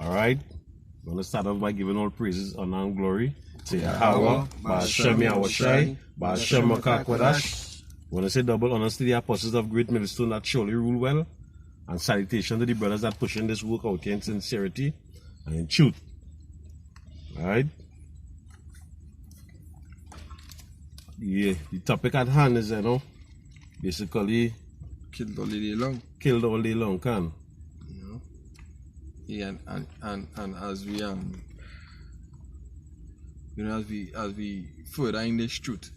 All right. I'm going to start off by giving all praises, honor, and glory to Yahweh, Ba'ashem Yahushai, Ba'ashem Makakwadash. When I say double honors to the apostles of Great Millstone that surely rule well, and salutation to the brothers that pushing this work out here in sincerity and in truth. All right. The topic at hand is, basically killed all day long. Killed all day long, can. Yeah, and as we as we further in this truth,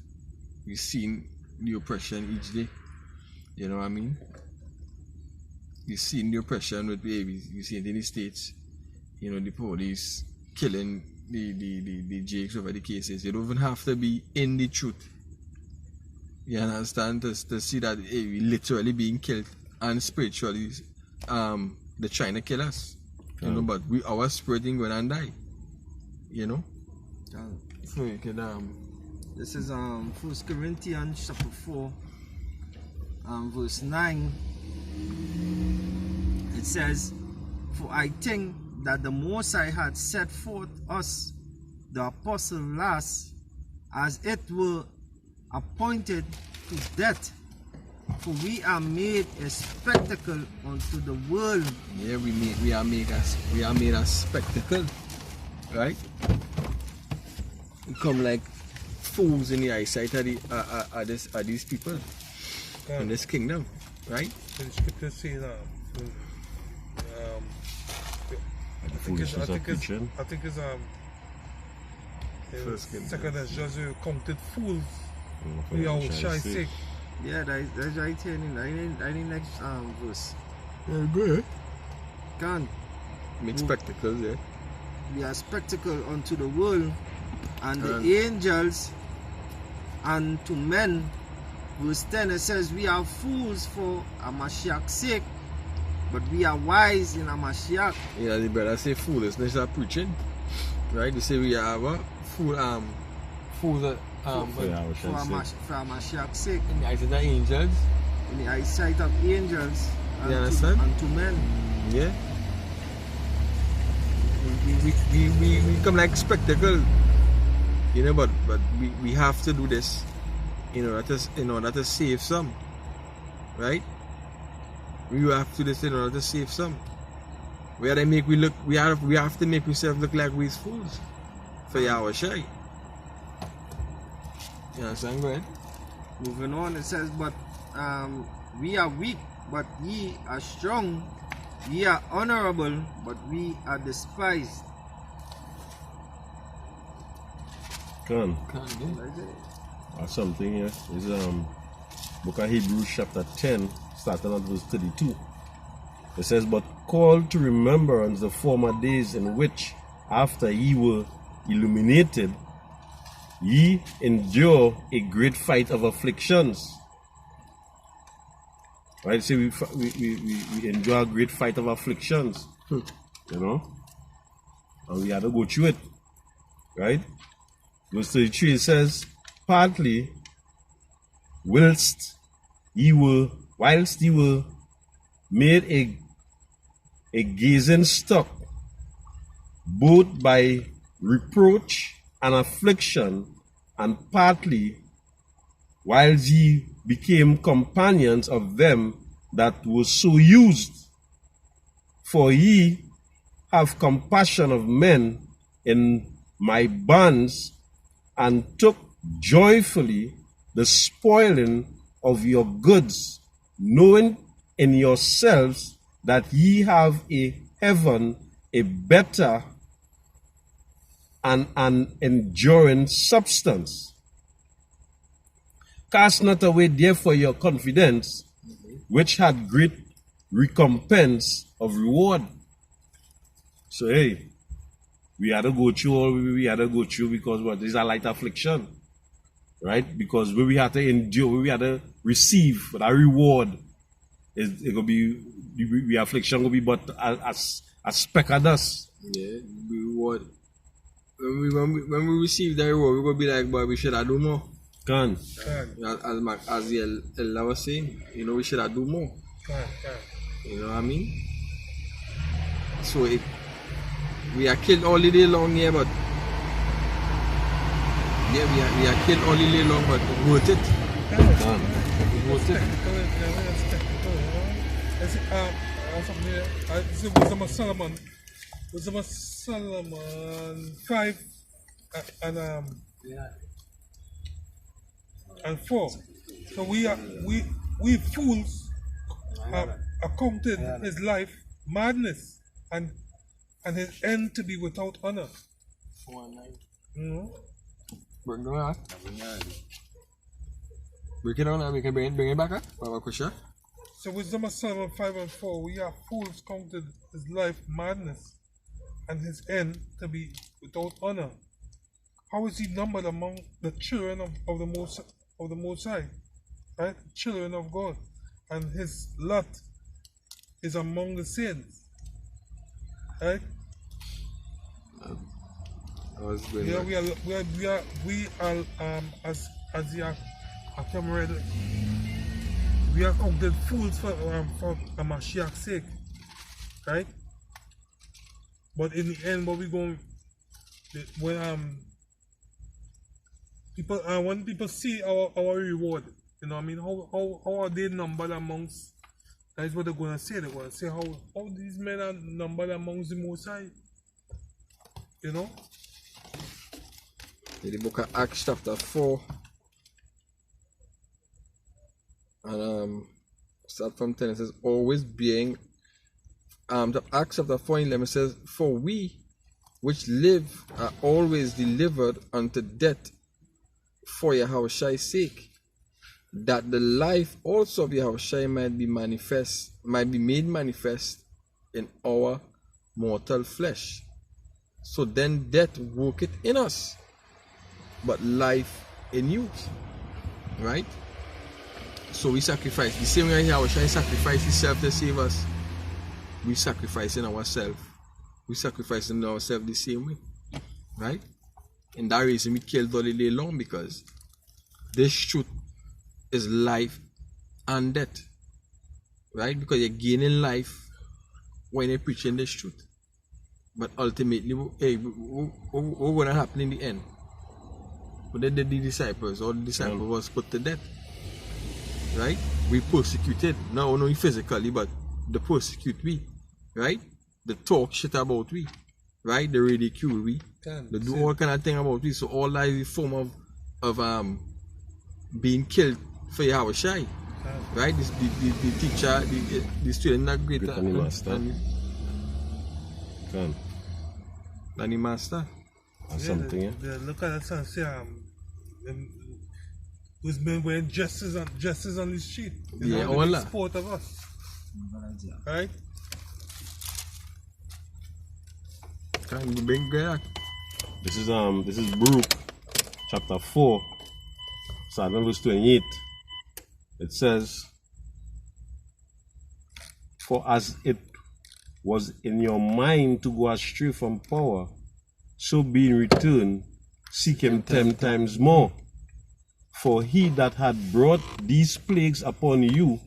we seen the oppression each day. You know what I mean? We seen the oppression with babies. You see it in the States. The police killing the jakes over the cases. You don't even have to be in the truth. You understand? To see that we literally being killed and spiritually they're trying to kill us. But our spirit ain't gonna die. So you can this is 1 Corinthians chapter 4, verse 9. It says, "For I think that the Most High had set forth us, the apostle last, as it were appointed to death. For we are made a spectacle unto the world." Yeah, we are made a spectacle, right? We come like fools in the eyesight of these people in this kingdom, right? So the scripture says I think it's second as Joshua counted fools for Yahushua's sake. Yeah, that's right here in the next verse. Yeah, good. Can make spectacles, yeah. We are spectacle unto the world and the angels and to men. Verse 10 it says, "We are fools for a Mashiach's sake, but we are wise in a Mashiach." Yeah, the brother say foolishness are preaching, right? They say we are what? Fools for a Mashiach's sake. In the eyesight of angels. In the eyesight of angels. You understand? And to men. Yeah. We come like spectacle. But we have to do this in order to save some. Right? We have to do this in order to save some. We have to make ourselves look like we're fools for Yahushua. You understand? Go ahead. Moving on, it says, "But we are weak, but ye are strong. Ye are honorable, but we are despised." Can. Or something here. It's book of Hebrews chapter 10, starting at verse 32. It says, "But call to remembrance the former days in which, after ye were illuminated, ye endure a great fight of afflictions." Right? So we endure a great fight of afflictions. And we had to go through it. Right? Verse 33 it says, "Partly, whilst ye were made a gazing stock, both by reproach and affliction, and partly while ye became companions of them that were so used. For ye have compassion of men in my bonds, and took joyfully the spoiling of your goods, knowing in yourselves that ye have a heaven, a better and an enduring substance. Cast not away therefore your confidence, which had great recompense of reward." So we had to go through all we had to go through because what is a light affliction, right? Because we had to endure, we had to receive that reward. It gonna be the affliction will be but a speck of dust. Yeah, reward. When we receive the reward, we're gonna be like, "Boy, we should have do more." Can. As the Ella was saying, we should have do more. You know what I mean? So We are killed all the day long here, but yeah, we are killed all the day long, but worth it. Done. Worth it. Wisdom of Solomon. Wisdom of Solomon 5 and 4. So we fools accounted his life madness and his end to be without honor. Bring it on. Break it on and we can bring it back, huh? So Wisdom of Solomon 5 and 4, we are fools counted his life madness and his end to be without honor. How is he numbered among the children of the Most High? Right? Children of God. And his lot is among the saints. Right? Yeah, we are as the Akam read, we are counted fools for a Mashiach's sake, right? But in the end, what we going when people see our reward, you know what I mean? How are they numbered amongst? That is what they're gonna say. They're gonna say how these men are numbered amongst the Most High, you know. In the book of Acts chapter 4 and start from 10, it says always being Acts chapter 4 and 11 says, for we which live are always delivered unto death for Yahushai's sake, that the life also of Yahushai might be made manifest in our mortal flesh. So then death worketh in us, but life in you. Right? So we sacrifice. The same way Yahushua sacrificed himself to save us, we sacrifice in ourselves. We sacrifice in ourselves the same way. Right? And that reason we killed all the day long, because this truth is life and death. Right? Because you're gaining life when you're preaching this truth. But ultimately, hey, what's going to happen in the end? But then the disciples, all the disciples was put to death. Right? We persecuted, not only physically, but the persecute we. Right? The talk shit about we. Right? The ridicule we. They do all kind of thing about we. So all that is a form of being killed for Yahushai. Right? The teacher, the student not greater than the master. Than the master. Or something, yeah. Look at that and say, those men wearing dresses on the street. Yeah, all that. Sport of us. Right? Can you bring that? This is Baruch chapter 4, starting verse 28. It says, for as it was in your mind to go astray from power, so be in return, seek him 10 times more. For he that had brought these plagues upon you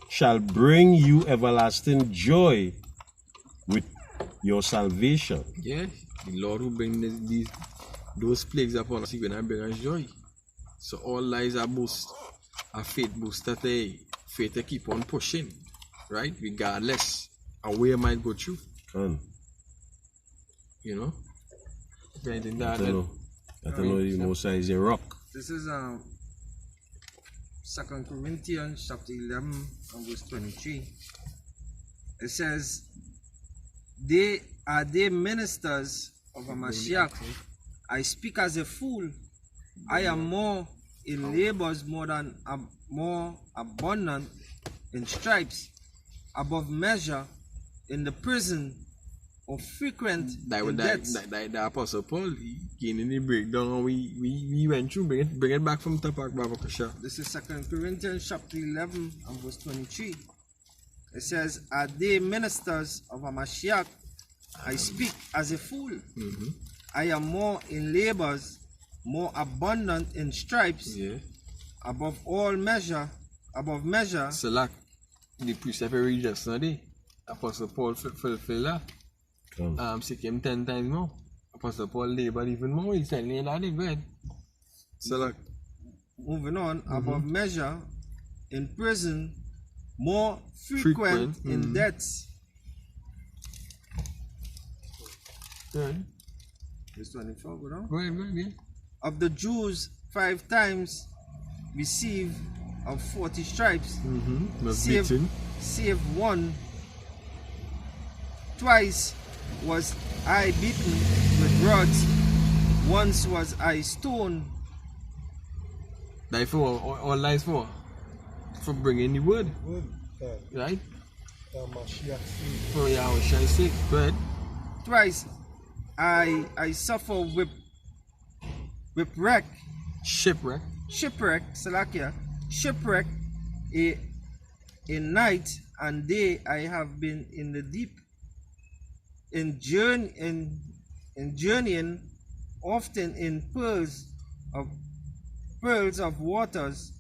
shall bring you everlasting joy with your salvation. Yeah, the Lord will bring those plagues upon us, he will bring us joy. So all lies are boost, a faith boost that faith to keep on pushing, right? Regardless of where it might go through. You know? I don't know the Most High is a rock. This is 2 Corinthians chapter 11 and verse 23. It says, they ministers of a Mashiach. I speak as a fool. I am more in labors, more abundant in stripes, above measure in the prison, or frequent in deaths. The Apostle Paul, he came in the breakdown. We went through. Bring it back from Tapak Baba Kasha. This is 2 Corinthians chapter 11 and verse 23. It says, are they ministers of a Mashiach? I speak as a fool. I am more in labors, more abundant in stripes, above measure. So like the precept we read just now, Apostle Paul fulfilled that. sick him 10 times more. Apostle Paul labored even more. He's telling you that. Go ahead. So look. Moving on, above measure, in prison, more frequent in deaths. Good. Verse 24, go down. Go ahead, yeah. Of the Jews, 5 times receive of 40 stripes, Was beaten. save one. Twice was I beaten with rods, once was I stoned. Die for all lies for bringing the word, Good. right? Mashiach saved. For Yahushua's sake. Go ahead. Twice I suffer whipwreck, Shipwreck. Salakia, shipwreck, a night and day I have been in the deep, in journeying, often in pearls of waters,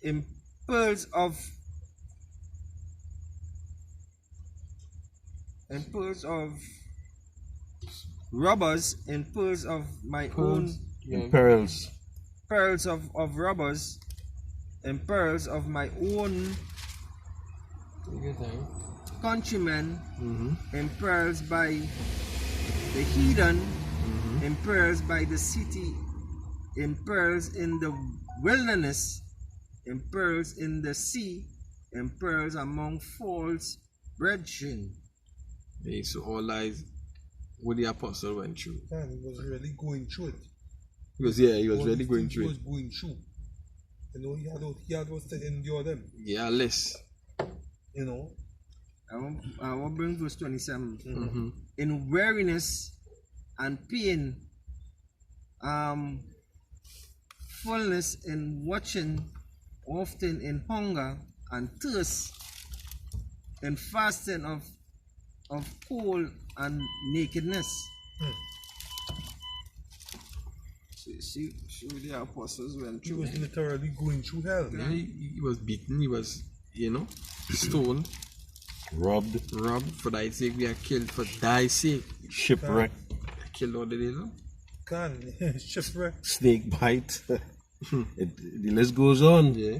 in pearls of robbers, in pearls of my own, Yeah. Perils. pearls of robbers, and pearls of my own Take your time. countrymen, and pearls by the heathen, and pearls by the city, and pearls in the wilderness, and pearls in the sea, and pearls among false brethren. Hey, so all lies what the apostle went through. Man, he was really going through it. He was really All going these through things he it. was going through. You know, he had to endure them. Yeah, less. You know, I will bring verse 27. Mm-hmm. In weariness and pain, fullness in watching, often in hunger and thirst, in fasting of cold and nakedness. See the apostles went he through. was literally going through hell. Yeah, he was beaten, he was, stoned, Robbed. robbed. For thy sake we are killed, for thy sake. Shipwreck. Killed all the day long. Shipwreck. Snake bite. The list goes on. Yeah.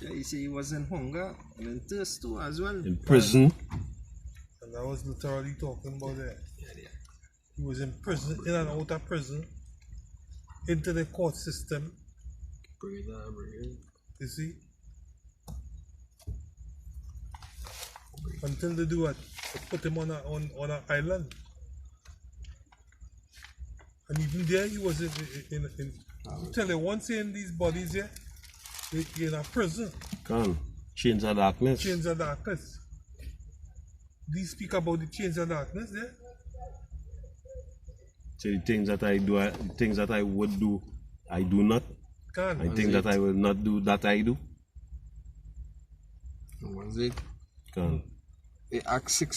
Yeah, you see, he was in hunger and in thirst too as well. In prison. And I was literally talking about that. He was in prison, in and out of prison, into the court system. Bring it down, bring it. You see? Until they do what? They put him on an island. And even there he was in tell you once in these bodies here, they in a prison, Can. Chains of darkness. chains of darkness. These speak about the chains of darkness there. So the things that I do, the things that I would do, I do not. Can. I think that I will not do, that I do. Was it? Can. Acts 6